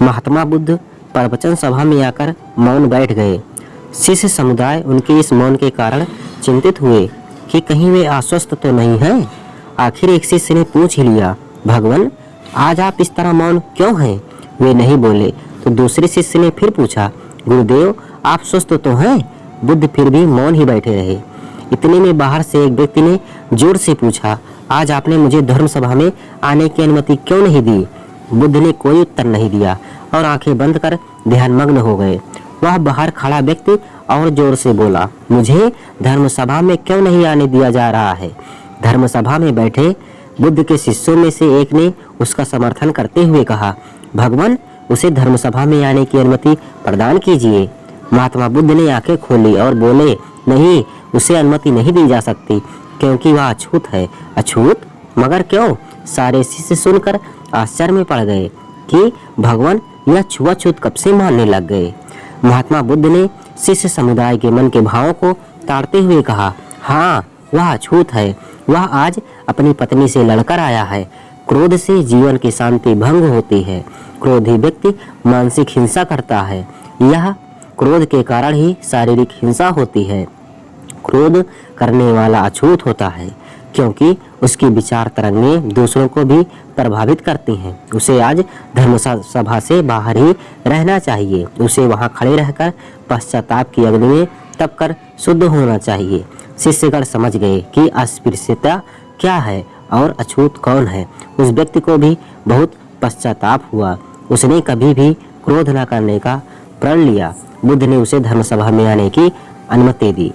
महात्मा बुद्ध प्रवचन सभा में आकर मौन बैठ गए। शिष्य समुदाय उनके इस मौन के कारण चिंतित हुए कि कहीं वे अस्वस्थ तो नहीं हैं। आखिर एक शिष्य ने पूछ ही लिया, भगवान आज आप इस तरह मौन क्यों हैं? वे नहीं बोले तो दूसरे शिष्य ने फिर पूछा, गुरुदेव आप स्वस्थ तो हैं? बुद्ध फिर भी मौन ही बैठे रहे। इतने में बाहर से एक व्यक्ति ने जोर से पूछा, आज आपने मुझे धर्म सभा में आने की अनुमति क्यों नहीं दी? बुद्ध ने कोई उत्तर नहीं दिया और आंखें बंद कर ध्यानमग्न हो गए। वह बाहर खड़ा व्यक्ति और जोर से बोला, मुझे धर्म सभा में क्यों नहीं आने दिया जा रहा है? धर्म सभा में बैठे बुद्ध के शिष्यों में से एक ने उसका समर्थन करते हुए कहा, भगवान उसे धर्म सभा में आने की अनुमति प्रदान कीजिए। महात्मा बुद्ध ने आंखें खोली और बोले, नहीं, उसे अनुमति नहीं दी जा सकती क्योंकि वह अछूत है। अछूत? मगर क्यों? सारे शिष्य सुनकर आश्चर्य में पड़ गए कि भगवान यह छुआछूत कब से मानने लग गए। महात्मा बुद्ध ने शिष्य समुदाय के मन के भावों को ताड़ते हुए कहा, हाँ वह अछूत है। वह आज अपनी पत्नी से लड़कर आया है। क्रोध से जीवन की शांति भंग होती है। क्रोधी व्यक्ति मानसिक हिंसा करता है। यह क्रोध के कारण ही शारीरिक हिंसा होती है। क्रोध करने वाला अछूत होता है क्योंकि उसकी विचार तरंगें दूसरों को भी प्रभावित करती हैं। उसे आज धर्म सभा से बाहर ही रहना चाहिए। उसे वहां खड़े रहकर पश्चाताप की अग्नि में तप कर शुद्ध होना चाहिए। शिष्यगण समझ गए कि अस्पृश्यता क्या है और अछूत कौन है। उस व्यक्ति को भी बहुत पश्चाताप हुआ। उसने कभी भी क्रोध न करने का प्रण लिया। बुद्ध ने उसे धर्म सभा में आने की अनुमति दी।